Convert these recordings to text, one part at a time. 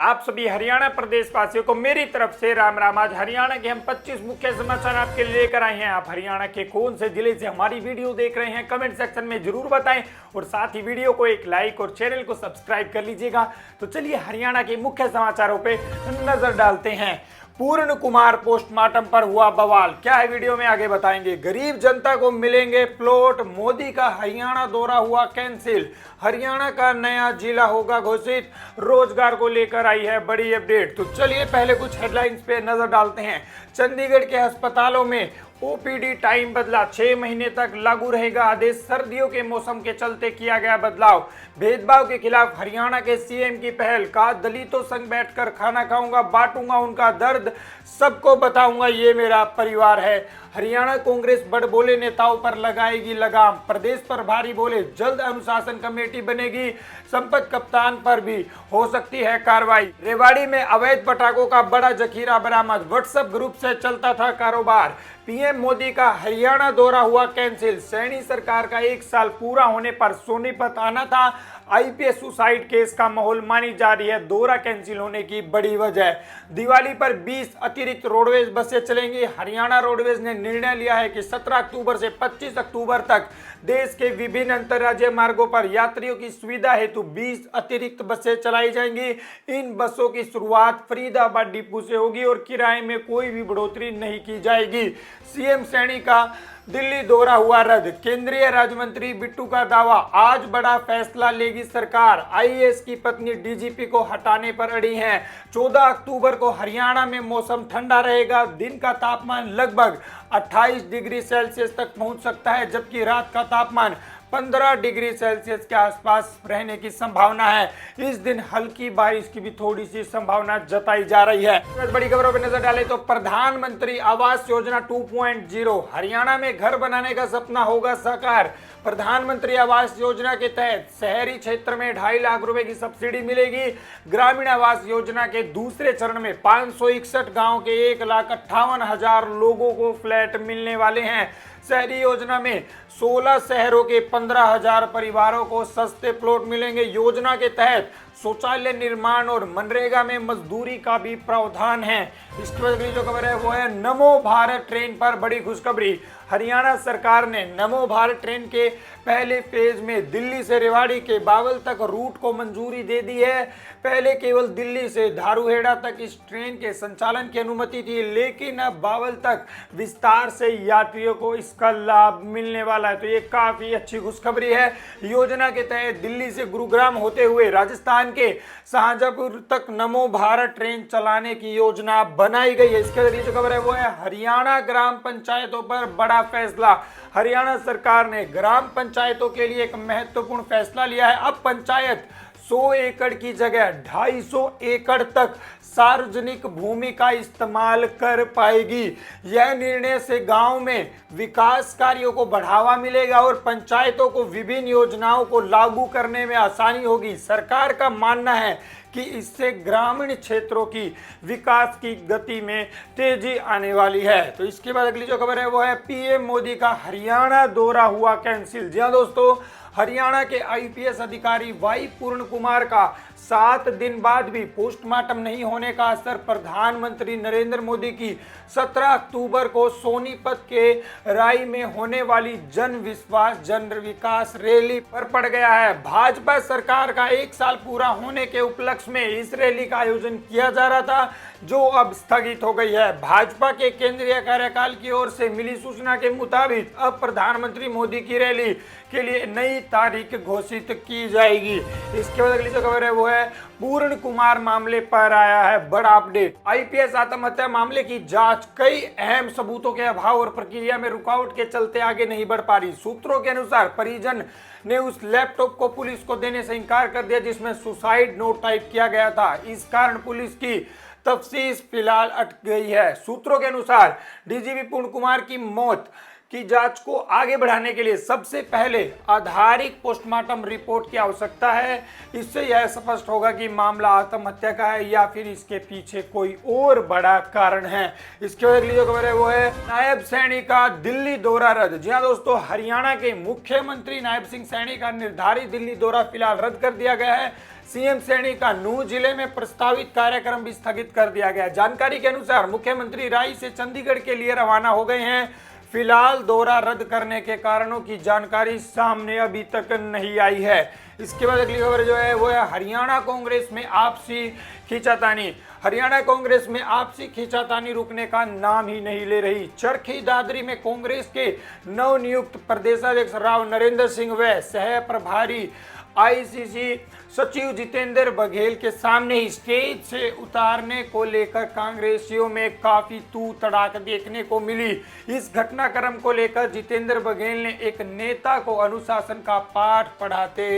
आप सभी हरियाणा प्रदेश वासियों को मेरी तरफ से राम राम। आज हरियाणा के हम 25 मुख्य समाचार आपके लिए लेकर आए हैं। आप हरियाणा के कौन से जिले से हमारी वीडियो देख रहे हैं कमेंट सेक्शन में जरूर बताएं और साथ ही वीडियो को एक लाइक और चैनल को सब्सक्राइब कर लीजिएगा। तो चलिए हरियाणा के मुख्य समाचारों पे नजर डालते हैं। पूर्ण कुमार पोस्टमार्टम पर हुआ बवाल, क्या है वीडियो में आगे बताएंगे। गरीब जनता को मिलेंगे प्लॉट, मोदी का हरियाणा दौरा हुआ कैंसिल, हरियाणा का नया जिला होगा घोषित, रोजगार को लेकर आई है बड़ी अपडेट। तो चलिए पहले कुछ हेडलाइंस पे नजर डालते हैं। चंडीगढ़ के अस्पतालों में ओपीडी टाइम बदला, 6 महीने तक लागू रहेगा आदेश। सर्दियों के मौसम के चलते किया गया बदलाव। भेदभाव के खिलाफ हरियाणा के सीएम की पहल, कहा दलितों संग बैठकर खाना खाऊंगा, बांटूंगा उनका दर्द, सबको बताऊंगा ये मेरा परिवार है। हरियाणा कांग्रेस बड़बोले नेताओं पर लगाएगी लगाम, प्रदेश प्रभारी बोले जल्द अनुशासन कमेटी बनेगी, संपत कप्तान पर भी हो सकती है कार्रवाई। रेवाड़ी में अवैध पटाखों का बड़ा जखीरा बरामद, व्हाट्सएप ग्रुप से चलता था कारोबार। पीएम मोदी का हरियाणा दौरा हुआ कैंसिल, सैनी सरकार का 1 साल पूरा होने पर सोनीपत आना था। आईपीएस सुसाइड केस का माहौल मानी जा रही है दौरा कैंसिल होने की बड़ी वजह। दिवाली पर 20 अतिरिक्त रोडवेज बसें चलेंगी। हरियाणा रोडवेज ने निर्णय लिया है कि 17 अक्टूबर से 25 अक्टूबर तक देश के विभिन्न अंतर्राज्यीय मार्गों पर यात्रियों की सुविधा हेतु 20 अतिरिक्त बसें चलाई जाएंगी। इन बसों की शुरुआत फरीदाबाद डिपो से होगी और किराए में कोई भी बढ़ोतरी नहीं की जाएगी। सीएम सैनी का दिल्ली दौरा हुआ रद्द, केंद्रीय राज्य मंत्री बिट्टू का दावा, आज बड़ा फैसला लेगी सरकार। आईएएस की पत्नी डीजीपी को हटाने पर अड़ी हैं। 14 अक्टूबर को हरियाणा में मौसम ठंडा रहेगा, दिन का तापमान लगभग 28 डिग्री सेल्सियस तक पहुंच सकता है, जबकि रात का तापमान 15 डिग्री सेल्सियस के आसपास रहने की संभावना है। इस दिन हल्की बारिश की भी थोड़ी सी संभावना जताई जा रही है। बड़ी खबरों पर नजर डालें तो प्रधानमंत्री आवास योजना 2.0, हरियाणा में घर बनाने का सपना होगा साकार। प्रधानमंत्री आवास योजना के तहत शहरी क्षेत्र में 2.5 लाख रुपए की सब्सिडी मिलेगी। ग्रामीण आवास योजना के दूसरे चरण में 561 गांव के 1,58,000 लोगों को फ्लैट मिलने वाले हैं। शहरी योजना में 16 शहरों के 15,000 परिवारों को सस्ते प्लॉट मिलेंगे। योजना के तहत शौचालय निर्माण और मनरेगा में मजदूरी का भी प्रावधान है। इसके बाद अगली जो खबर है वो है नमो भारत ट्रेन पर बड़ी खुशखबरी। हरियाणा सरकार ने नमो भारत ट्रेन के पहले फेज में दिल्ली से रेवाड़ी के बावल तक रूट को मंजूरी दे दी है। पहले केवल दिल्ली से धारूहेड़ा तक इस ट्रेन के संचालन की अनुमति थी, लेकिन अब बावल तक विस्तार से यात्रियों को इसका लाभ मिलने वाला है। तो ये काफी अच्छी खुशखबरी है। योजना के तहत दिल्ली से गुरुग्राम होते हुए राजस्थान के शाहजहांपुर तक नमो भारत ट्रेन चलाने की योजना बनाई गई है। इसके अगली जो खबर है वो है हरियाणा ग्राम पंचायतों पर बड़ा फैसला। हरियाणा सरकार ने ग्राम पंचायतों के लिए एक महत्वपूर्ण फैसला लिया है। अब पंचायत 100 एकड़ की जगह 250 एकड़ तक सार्वजनिक भूमि का इस्तेमाल कर पाएगी। यह निर्णय से गांव में विकास कार्यों को बढ़ावा मिलेगा और पंचायतों को विभिन्न योजनाओं को लागू करने में आसानी होगी। सरकार का मानना है कि इससे ग्रामीण क्षेत्रों की विकास की गति में तेजी आने वाली है। तो इसके बाद अगली जो खबर है वो है पीएम मोदी का हरियाणा दौरा हुआ कैंसिल। जी हाँ दोस्तों, हरियाणा के आईपीएस अधिकारी वाई पूर्ण कुमार का 7 दिन बाद भी पोस्टमार्टम नहीं होने का असर प्रधानमंत्री नरेंद्र मोदी की 17 अक्टूबर को सोनीपत के राई में होने वाली जन विश्वास जन विकास रैली पर पड़ गया है। भाजपा सरकार का 1 साल पूरा होने के उपलक्ष्य में इस रैली का आयोजन किया जा रहा था, जो अब स्थगित हो गई है। भाजपा के केंद्रीय कार्यकाल की ओर से मिली सूचना के मुताबिक अब प्रधानमंत्री मोदी की रैली के लिए नई तारीख घोषित की जाएगी। इसके बाद अगली जो खबर है वो है पूर्ण कुमार मामले पर आया है बड़ा अपडेट। आईपीएस आत्महत्या मामले की जांच कई अहम सबूतों के अभाव और प्रक्रिया में रुकावट के चलते आगे नहीं बढ़ पा रही। सूत्रों के अनुसार परिजन ने उस लैपटॉप को पुलिस को देने से इनकार कर दिया जिसमें सुसाइड नोट टाइप किया गया था। इस कारण पुलिस की तफ्तीश फिलहाल अटक गई है। सूत्रों के अनुसार डीजीपी पूर्ण कुमार की मौत की जांच को आगे बढ़ाने के लिए सबसे पहले आधारित पोस्टमार्टम रिपोर्ट की आवश्यकता है। इससे यह स्पष्ट होगा कि मामला आत्महत्या का है या फिर इसके पीछे कोई और बड़ा कारण है। इसके बाद अगली जो खबर है वो है नायब सैनी का दिल्ली दौरा रद्द। जी हाँ दोस्तों, हरियाणा के मुख्यमंत्री नायब सिंह सैनी का निर्धारित दिल्ली दौरा फिलहाल रद्द कर दिया गया है। सीएम सैनी का नूंह जिले में प्रस्तावित कार्यक्रम भी स्थगित कर दिया गया। जानकारी के अनुसार मुख्यमंत्री रांची से चंडीगढ़ के लिए रवाना हो गए हैं। फिलहाल दौरा रद्द करने के कारणों की जानकारी सामने अभी तक नहीं आई है। इसके बाद अगली खबर जो है वो है हरियाणा कांग्रेस में आपसी खींचातानी। हरियाणा कांग्रेस में आपसी खींचातानी रुकने का नाम ही नहीं ले रही। चरखी दादरी में कांग्रेस के नवनियुक्त प्रदेशाध्यक्ष राव नरेंद्र सिंह व सह प्रभारी आईसीसी सचिव जितेंद्र बघेल के सामने ही स्टेज से उतारने को लेकर कांग्रेसियों में काफी तू तड़ाक देखने को मिली। इस घटनाक्रम को लेकर जितेंद्र बघेल ने एक नेता को अनुशासन का पाठ पढ़ाते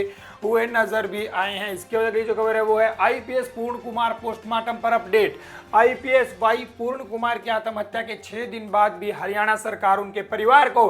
हुए नजर भी आए हैं। इसके बाद अगली जो खबर है वो है आईपीएस पूर्ण कुमार पोस्टमार्टम पर अपडेट। आईपीएस वाई पूर्ण कुमार की आत्महत्या के 6 दिन बाद भी हरियाणा सरकार उनके परिवार को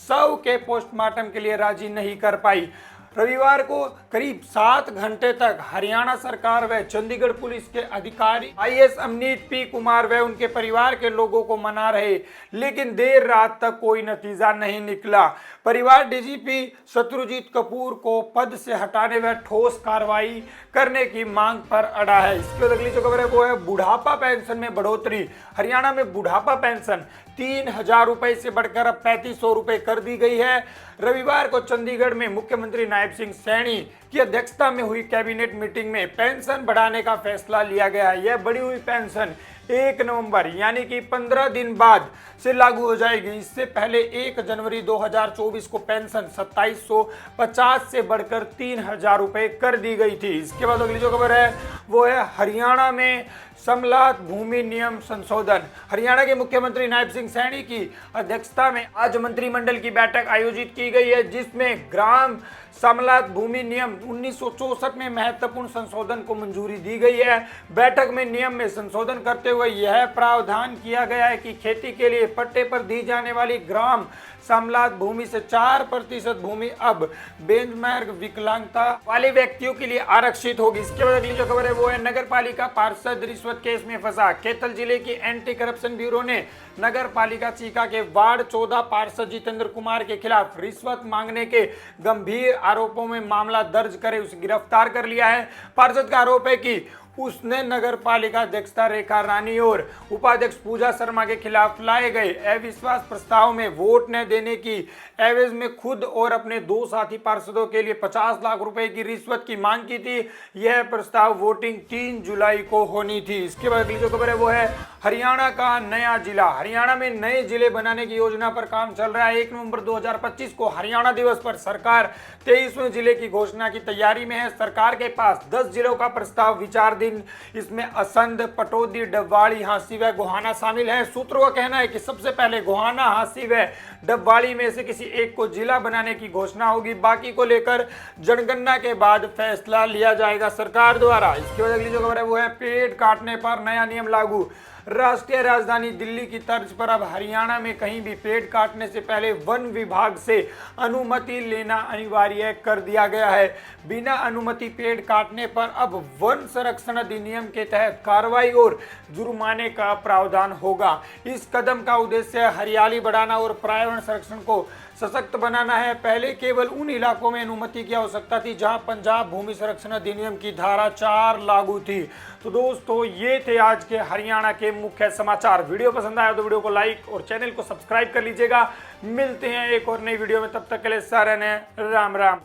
शव के पोस्टमार्टम के लिए राजी नहीं कर पाई। रविवार को करीब 7 घंटे तक हरियाणा सरकार व चंडीगढ़ पुलिस के अधिकारी आईएएस अमनीत पी कुमार व उनके परिवार के लोगों को मना रहे, लेकिन देर रात तक कोई नतीजा नहीं निकला। परिवार डीजीपी शत्रुजीत कपूर को पद से हटाने व ठोस कार्रवाई करने की मांग पर अड़ा है। इसके बाद अगली जो खबर है वो है बुढ़ापा पेंशन में बढ़ोतरी। हरियाणा में बुढ़ापा पेंशन 3000 रुपए से बढ़कर अब 3500 रुपए कर दी गई है। रविवार को चंडीगढ़ में मुख्यमंत्री नायब सिंह सैनी की अध्यक्षता में हुई कैबिनेट मीटिंग में पेंशन बढ़ाने का फैसला लिया गया। यह बढ़ी हुई पेंशन 1 नवंबर यानी कि 15 दिन बाद से लागू हो जाएगी। इससे पहले 1 जनवरी 2024 को पेंशन 2750 से बढ़कर 3000 रुपए कर दी गई थी। इसके बाद अगली जो खबर है वो है हरियाणा में समलात भूमि नियम संशोधन। हरियाणा के मुख्यमंत्री नायब सिंह सैनी की अध्यक्षता में आज मंत्रिमंडल की बैठक आयोजित की गई है, जिसमें ग्राम समलात भूमि नियम 1964 में महत्वपूर्ण संशोधन को मंजूरी दी गई है। बैठक में नियम में संशोधन करते हुए यह प्रावधान किया गया है कि खेती के लिए पट्टे पर दी जाने वाली ग्राम समलात भूमि से 4% भूमि अब बेंचमार्क विकलांगता वाले व्यक्तियों के लिए आरक्षित होगी। इसके बाद अगली जो खबर है वो है नगर पालिका पार्षद रिश्वत केस में फंसा। कैथल जिले की एंटी करप्शन ब्यूरो ने नगर पालिका चीका के वार्ड 14 पार्षद जितेंद्र कुमार के खिलाफ रिश्वत मांगने के गंभीर आरोपों में मामला दर्ज करे उसे गिरफ्तार कर लिया है। पार्षद का आरोप है कि उसने नगर पालिका अध्यक्षा रेखा रानी और उपाध्यक्ष पूजा शर्मा के खिलाफ लाए गए अविश्वास प्रस्ताव में वोट न देने की एवज में खुद और अपने 2 साथी पार्षदों के लिए 50 लाख रुपए की रिश्वत की मांग की थी। यह प्रस्ताव वोटिंग 3 जुलाई को होनी थी। इसके बाद अगली जो खबर है वो है हरियाणा का नया जिला। हरियाणा में नए जिले बनाने की योजना पर काम चल रहा है। 1 नवंबर 2025 को हरियाणा दिवस पर सरकार 23वें जिले की घोषणा की तैयारी में है। सरकार के पास 10 जिलों का प्रस्ताव विचार इसमें असंध, पटौदी, डबवाड़ी, हांसी व गोहाना शामिल है। सूत्रों का कहना है कि सबसे पहले गोहाना, हांसी व डबवाड़ी में से किसी एक को जिला बनाने की घोषणा होगी। बाकी को लेकर जनगणना के बाद फैसला लिया जाएगा सरकार द्वारा। इसके बाद अगली जो खबर है वो है पेड़ काटने पर नया नियम लागू। राष्ट्रीय राजधानी दिल्ली की तर्ज पर अब हरियाणा में कहीं भी पेड़ काटने से पहले वन विभाग से अनुमति लेना अनिवार्य कर दिया गया है। बिना अनुमति पेड़ काटने पर अब वन संरक्षण अधिनियम के तहत कार्रवाई और जुर्माने का प्रावधान होगा। इस कदम का उद्देश्य हरियाली बढ़ाना और पर्यावरण संरक्षण को सशक्त बनाना है। पहले केवल उन इलाकों में अनुमति की आवश्यकता थी जहां पंजाब भूमि संरक्षण अधिनियम की धारा 4 लागू थी। तो दोस्तों ये थे आज के हरियाणा के मुख्य समाचार। वीडियो पसंद आया तो वीडियो को लाइक और चैनल को सब्सक्राइब कर लीजिएगा। मिलते हैं एक और नई वीडियो में, तब तक के लिए सारे ने राम राम।